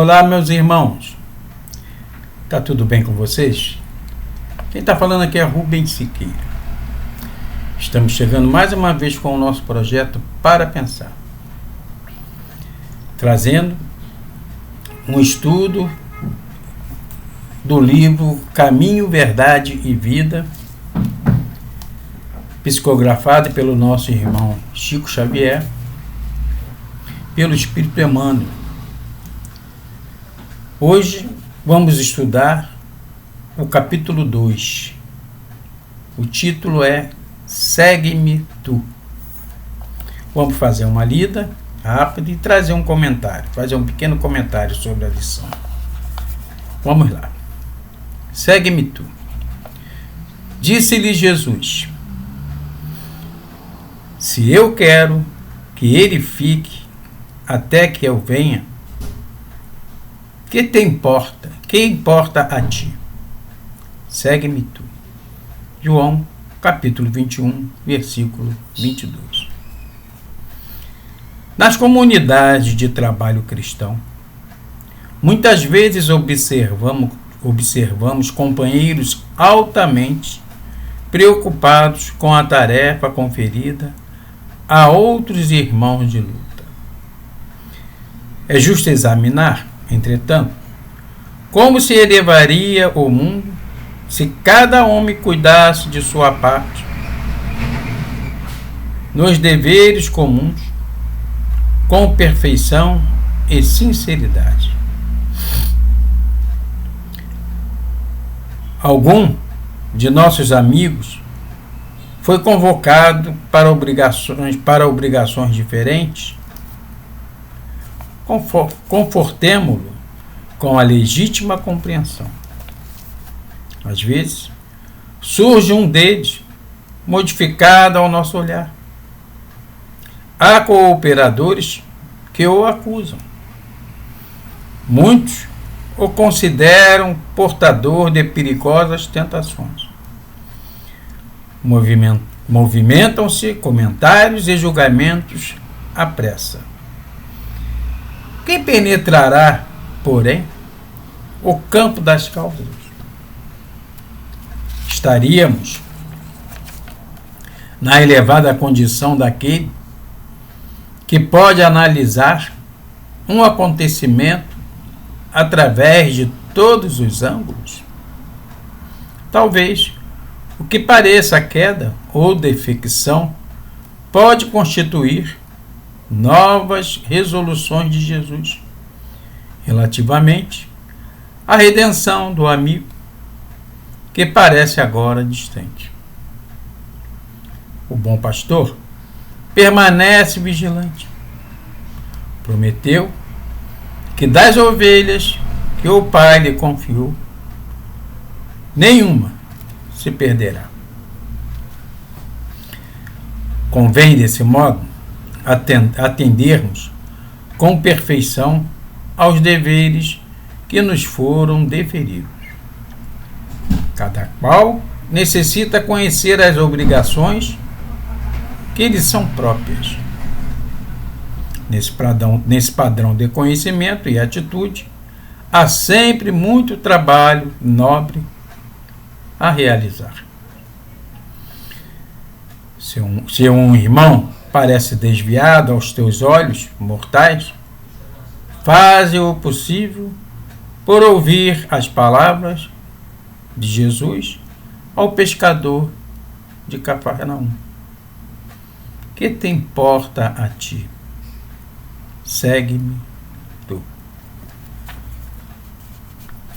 Olá, meus irmãos. Tá tudo bem com vocês? Quem está falando aqui é Rubens Siqueira. Estamos chegando mais uma vez com o nosso projeto Para Pensar, trazendo um estudo do livro Caminho, Verdade e Vida, psicografado pelo nosso irmão Chico Xavier, pelo Espírito Emmanuel. Hoje vamos estudar o capítulo 2. O título é Segue-me Tu. Vamos fazer uma lida rápida e trazer um comentário, fazer um pequeno comentário sobre a lição. Vamos lá. Segue-me tu. Disse-lhe Jesus: se eu quero que ele fique até que eu venha, que te importa? Que importa a ti? Segue-me tu. João, capítulo 21, versículo 22. Nas comunidades de trabalho cristão, muitas vezes observamos companheiros altamente preocupados com a tarefa conferida a outros irmãos de luta. É justo examinar, entretanto, como se elevaria o mundo se cada homem cuidasse de sua parte nos deveres comuns com perfeição e sinceridade. Algum de nossos amigos foi convocado para obrigações diferentes. Confortemo-lo com a legítima compreensão. Às vezes, surge um deles modificado ao nosso olhar. Há cooperadores que o acusam. Muitos o consideram portador de perigosas tentações. Movimentam-se comentários e julgamentos à pressa. Quem penetrará, porém, o campo das causas? Estaríamos na elevada condição daquele que pode analisar um acontecimento através de todos os ângulos? Talvez o que pareça queda ou defecção pode constituir novas resoluções de Jesus relativamente à redenção do amigo que parece agora distante. O bom pastor permanece vigilante. Prometeu que das ovelhas que o Pai lhe confiou, nenhuma se perderá. Convém, desse modo, atendermos com perfeição aos deveres que nos foram deferidos. Cada qual necessita conhecer as obrigações que lhe são próprias. Nesse padrão de conhecimento e atitude, há sempre muito trabalho nobre a realizar. Se um irmão parece desviado aos teus olhos mortais, faze o possível por ouvir as palavras de Jesus ao pescador de Cafarnaum. Que te importa a ti? Segue-me tu.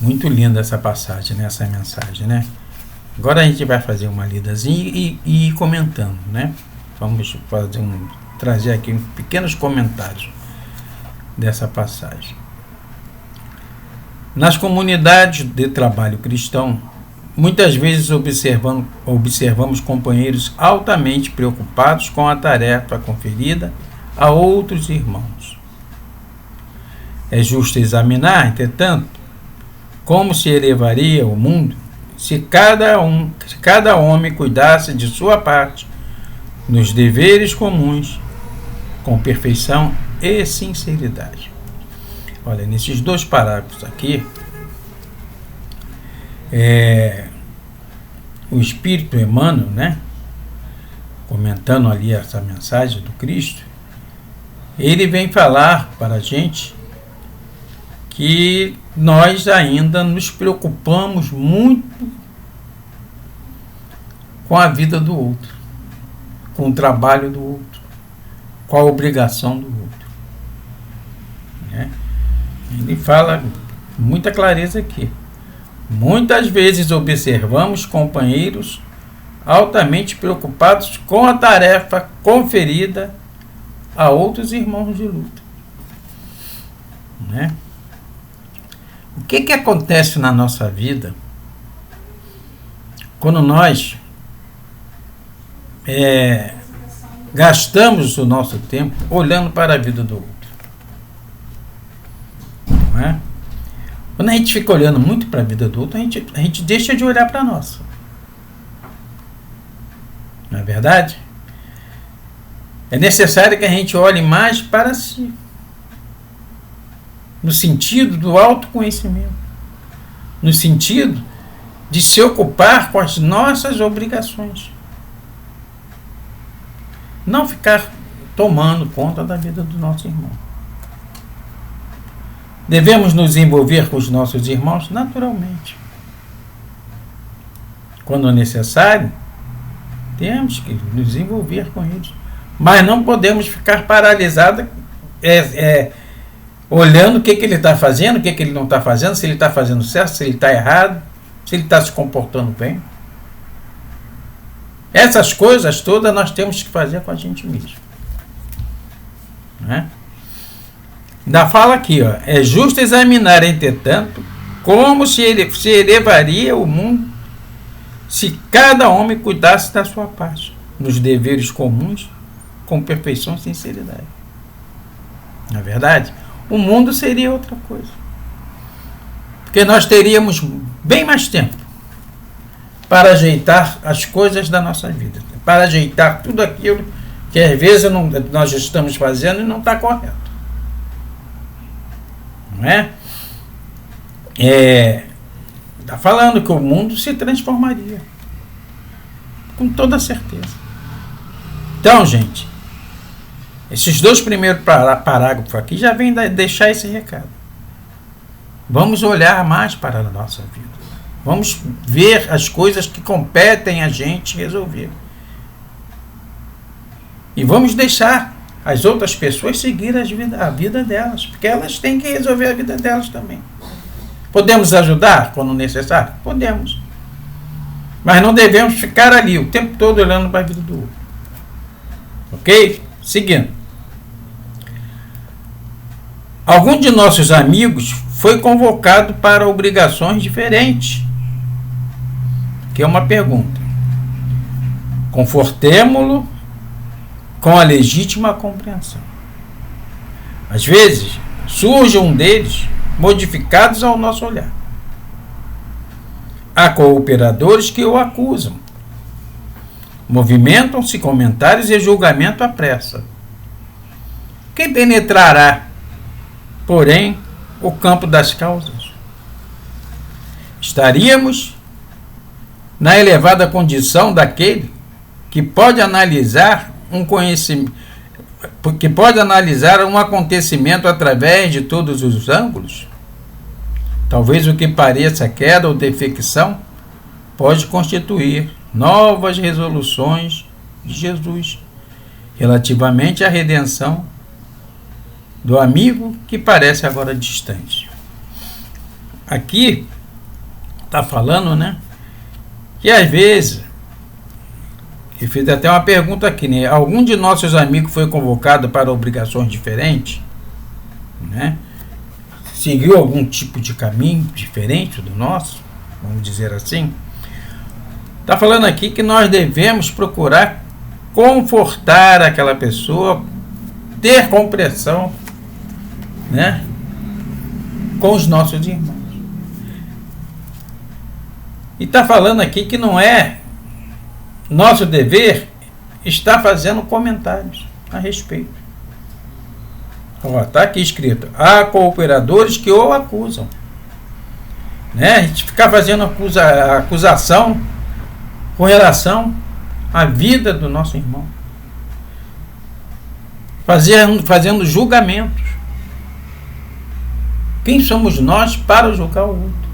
Muito linda essa passagem, né? Essa mensagem, né? Agora a gente vai fazer uma lidazinha e ir comentando, né? Vamos trazer aqui pequenos comentários dessa passagem. Nas comunidades de trabalho cristão, muitas vezes observamos companheiros altamente preocupados com a tarefa conferida a outros irmãos. É justo examinar, entretanto, como se elevaria o mundo se cada homem cuidasse de sua parte nos deveres comuns com perfeição e sinceridade. Olha, nesses 2 parágrafos aqui, o Espírito Emmanuel, né, comentando ali essa mensagem do Cristo, ele vem falar para a gente que nós ainda nos preocupamos muito com a vida do outro, com o trabalho do outro, com a obrigação do outro, né? Ele fala com muita clareza aqui. Muitas vezes observamos companheiros altamente preocupados com a tarefa conferida a outros irmãos de luta, né? O que acontece na nossa vida quando nós gastamos o nosso tempo olhando para a vida do outro? Não é? Quando a gente fica olhando muito para a vida do outro, a gente deixa de olhar para a nossa. Não é verdade? É necessário que a gente olhe mais para si, no sentido do autoconhecimento, no sentido de se ocupar com as nossas obrigações, não ficar tomando conta da vida do nosso irmão. Devemos nos envolver com os nossos irmãos naturalmente. Quando necessário, temos que nos envolver com eles. Mas não podemos ficar paralisados olhando o que ele está fazendo, o que ele não está fazendo, se ele está fazendo certo, se ele está errado, se ele está se comportando bem. Essas coisas todas nós temos que fazer com a gente mesmo. Né? Ainda fala aqui, ó, é justo examinar, entretanto, como se elevaria o mundo se cada homem cuidasse da sua parte, nos deveres comuns, com perfeição e sinceridade. Na verdade, o mundo seria outra coisa. Porque nós teríamos bem mais tempo para ajeitar as coisas da nossa vida, para ajeitar tudo aquilo que às vezes nós estamos fazendo e não está correto. Não é? Está falando que o mundo se transformaria, com toda certeza. Então, gente, esses 2 primeiros parágrafos aqui já vêm deixar esse recado. Vamos olhar mais para a nossa vida. Vamos ver as coisas que competem a gente resolver. E vamos deixar as outras pessoas seguir a vida delas, porque elas têm que resolver a vida delas também. Podemos ajudar quando necessário? Podemos. Mas não devemos ficar ali o tempo todo olhando para a vida do outro. Ok? Seguindo. Algum de nossos amigos foi convocado para obrigações diferentes. Que é uma pergunta. Confortemo-lo com a legítima compreensão. Às vezes, surge um deles modificados ao nosso olhar. Há cooperadores que o acusam. Movimentam-se comentários e julgamento à pressa. Quem penetrará, porém, o campo das causas? Estaríamos na elevada condição daquele que pode analisar um acontecimento através de todos os ângulos. Talvez o que pareça queda ou defecção pode constituir novas resoluções de Jesus relativamente à redenção do amigo que parece agora distante. Aqui está falando, né, que às vezes, eu fiz até uma pergunta aqui, né, algum de nossos amigos foi convocado para obrigações diferentes, né, seguiu algum tipo de caminho diferente do nosso, vamos dizer assim. Está falando aqui que nós devemos procurar confortar aquela pessoa, ter compreensão, né, com os nossos irmãos. E está falando aqui que não é nosso dever estar fazendo comentários a respeito. Está aqui escrito: há cooperadores que o acusam. Né? A gente ficar fazendo acusação com relação à vida do nosso irmão, fazendo julgamentos. Quem somos nós para julgar o outro?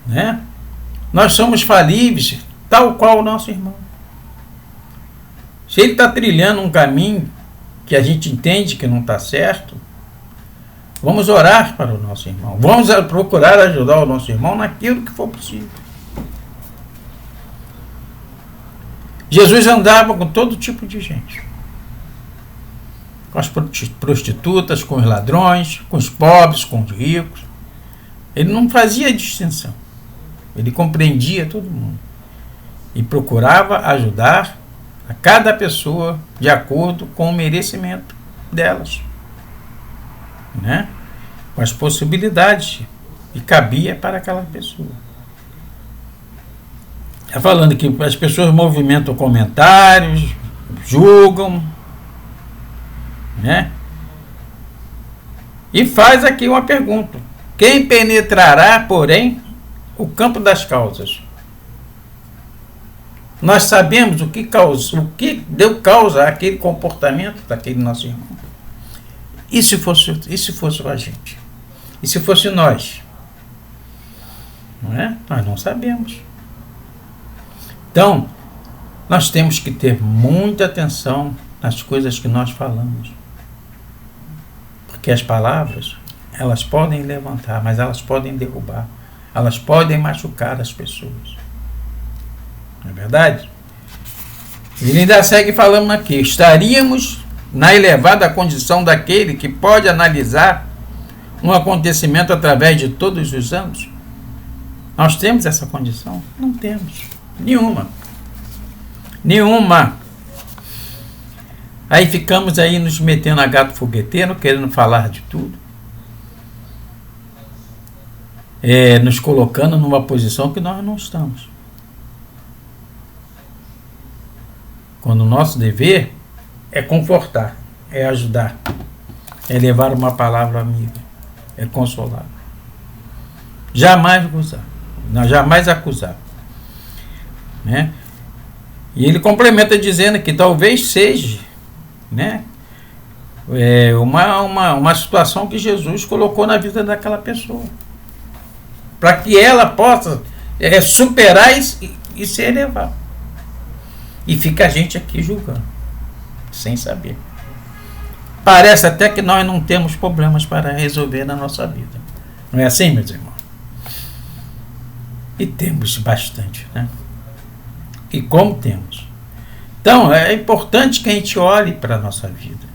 Né? Nós somos falíveis, tal qual o nosso irmão. Se ele está trilhando um caminho que a gente entende que não está certo, vamos orar para o nosso irmão. Vamos procurar ajudar o nosso irmão naquilo que for possível. Jesus andava com todo tipo de gente. Com as prostitutas, com os ladrões, com os pobres, com os ricos. Ele não fazia distinção. Ele compreendia todo mundo. E procurava ajudar a cada pessoa de acordo com o merecimento delas. Né? Com as possibilidades que cabia para aquela pessoa. Está falando que as pessoas movimentam comentários, julgam, né? E faz aqui uma pergunta: quem penetrará, porém, o campo das causas? Nós sabemos o que deu causa àquele comportamento daquele nosso irmão. E se fosse a gente? E se fosse nós? Não é? Nós não sabemos. Então, nós temos que ter muita atenção nas coisas que nós falamos. Porque as palavras, elas podem levantar, mas elas podem derrubar. Elas podem machucar as pessoas. Não é verdade? Ele ainda segue falando aqui: estaríamos na elevada condição daquele que pode analisar um acontecimento através de todos os anos? Nós temos essa condição? Não temos. Nenhuma. Aí ficamos aí nos metendo a gato fogueteiro, querendo falar de tudo. Nos colocando numa posição que nós não estamos. Quando o nosso dever é confortar, é ajudar, é levar uma palavra amiga, é consolar. Jamais acusar. Né? E ele complementa dizendo que talvez seja, né, uma situação que Jesus colocou na vida daquela pessoa, para que ela possa superar e se elevar. E fica a gente aqui julgando, sem saber. Parece até que nós não temos problemas para resolver na nossa vida. Não é assim, meus irmãos? E temos bastante, né? E como temos? Então, é importante que a gente olhe para a nossa vida.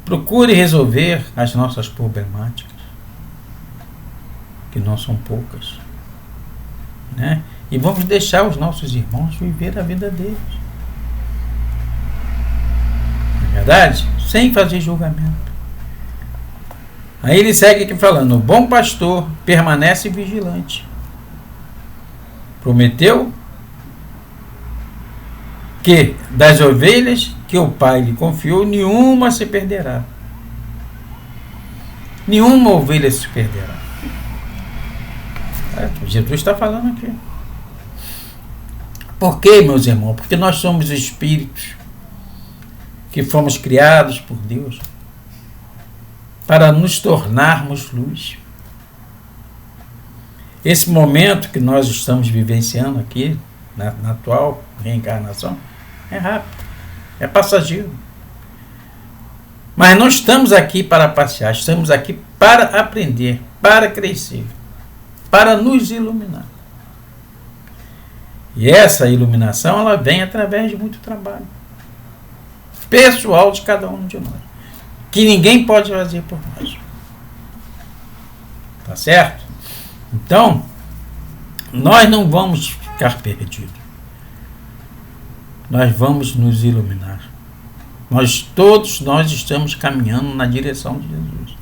Procure resolver as nossas problemáticas, que não são poucas, né? E vamos deixar os nossos irmãos viver a vida deles. Não é verdade? Sem fazer julgamento. Aí ele segue aqui falando: o bom pastor permanece vigilante. Prometeu que das ovelhas que o Pai lhe confiou, nenhuma se perderá. Nenhuma ovelha se perderá. Jesus está falando aqui. Por quê, meus irmãos? Porque nós somos espíritos que fomos criados por Deus para nos tornarmos luz. Esse momento que nós estamos vivenciando aqui, na atual reencarnação, é rápido, é passageiro. Mas não estamos aqui para passear, estamos aqui para aprender, para crescer, para nos iluminar. E essa iluminação, ela vem através de muito trabalho pessoal de cada um de nós, que ninguém pode fazer por nós. Tá certo? Então, nós não vamos ficar perdidos. Nós vamos nos iluminar. Todos nós estamos caminhando na direção de Jesus.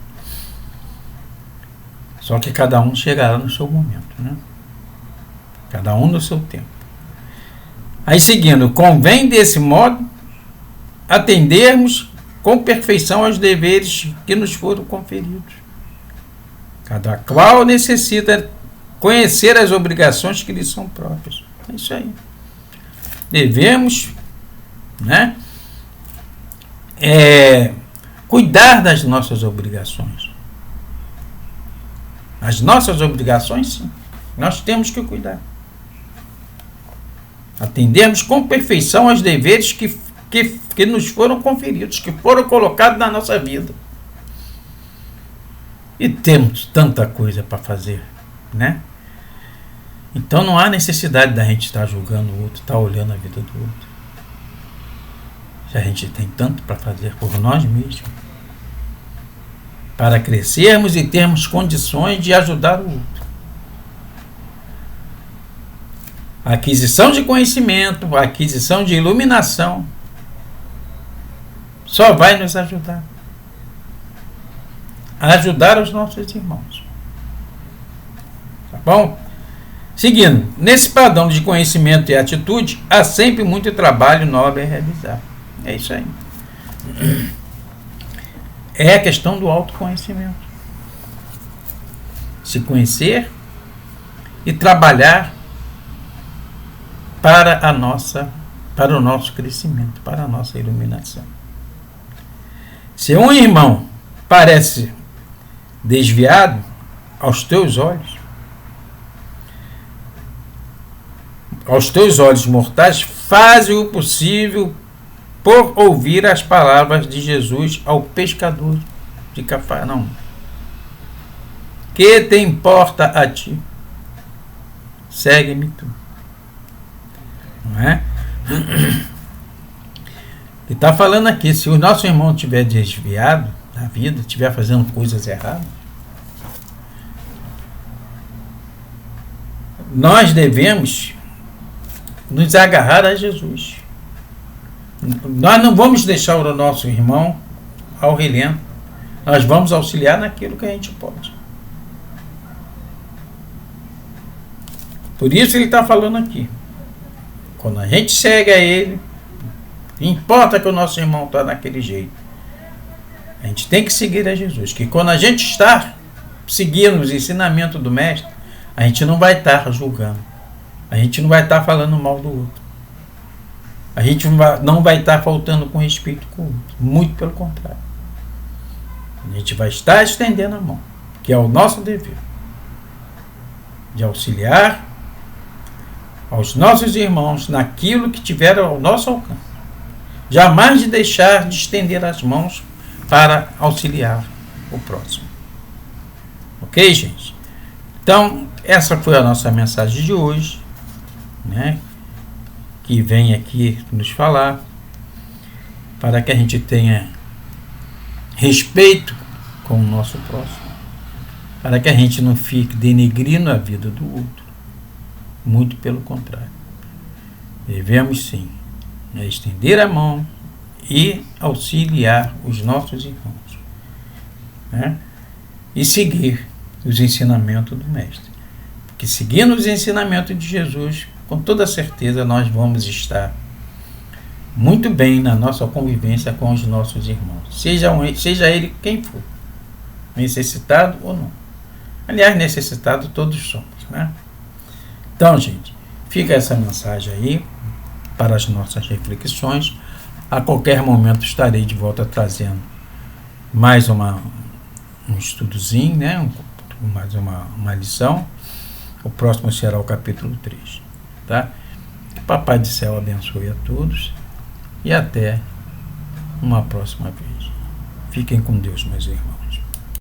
Só que cada um chegará no seu momento, né? Cada um no seu tempo. Aí seguindo: convém desse modo atendermos com perfeição aos deveres que nos foram conferidos. Cada qual necessita conhecer as obrigações que lhe são próprias. É isso aí. Devemos, né, cuidar das nossas obrigações. As nossas obrigações, sim. Nós temos que cuidar. Atendermos com perfeição aos deveres que nos foram conferidos, que foram colocados na nossa vida. E temos tanta coisa para fazer, né? Então não há necessidade da gente estar julgando o outro, estar olhando a vida do outro. Se a gente tem tanto para fazer por nós mesmos, para crescermos e termos condições de ajudar o outro. A aquisição de conhecimento, a aquisição de iluminação, só vai nos ajudar a ajudar os nossos irmãos. Tá bom? Seguindo, nesse padrão de conhecimento e atitude, há sempre muito trabalho nobre a realizar. É isso aí. É a questão do autoconhecimento. Se conhecer e trabalhar para o nosso crescimento, para a nossa iluminação. Se um irmão parece desviado aos teus olhos mortais, faze o possível por ouvir as palavras de Jesus ao pescador de Cafarnaum. Que te importa a ti? Segue-me tu. Não é? Ele está falando aqui, se o nosso irmão estiver desviado da vida, estiver fazendo coisas erradas, nós devemos nos agarrar a Jesus. Nós não vamos deixar o nosso irmão ao relento. Nós vamos auxiliar naquilo que a gente pode. Por isso ele está falando aqui. Quando a gente segue a ele, não importa que o nosso irmão está daquele jeito, a gente tem que seguir a Jesus. Que quando a gente está seguindo os ensinamentos do Mestre, a gente não vai estar julgando. A gente não vai estar falando mal do outro. A gente não vai estar faltando com respeito com o outro. Muito pelo contrário. A gente vai estar estendendo a mão, que é o nosso dever, de auxiliar aos nossos irmãos naquilo que tiver ao nosso alcance. Jamais de deixar de estender as mãos para auxiliar o próximo. Ok, gente? Então, essa foi a nossa mensagem de hoje, né? Que vem aqui nos falar para que a gente tenha respeito com o nosso próximo, para que a gente não fique denegrindo a vida do outro. Muito pelo contrário. Devemos sim estender a mão e auxiliar os nossos irmãos, né? E seguir os ensinamentos do Mestre. Porque seguindo os ensinamentos de Jesus, com toda certeza nós vamos estar muito bem na nossa convivência com os nossos irmãos. Seja ele quem for. Necessitado ou não. Aliás, necessitado todos somos, né? Então, gente, fica essa mensagem aí para as nossas reflexões. A qualquer momento estarei de volta trazendo mais um estudozinho, né? Mais uma lição. O próximo será o capítulo 3. Tá? Que Papai do Céu abençoe a todos e até uma próxima vez. Fiquem com Deus, meus irmãos.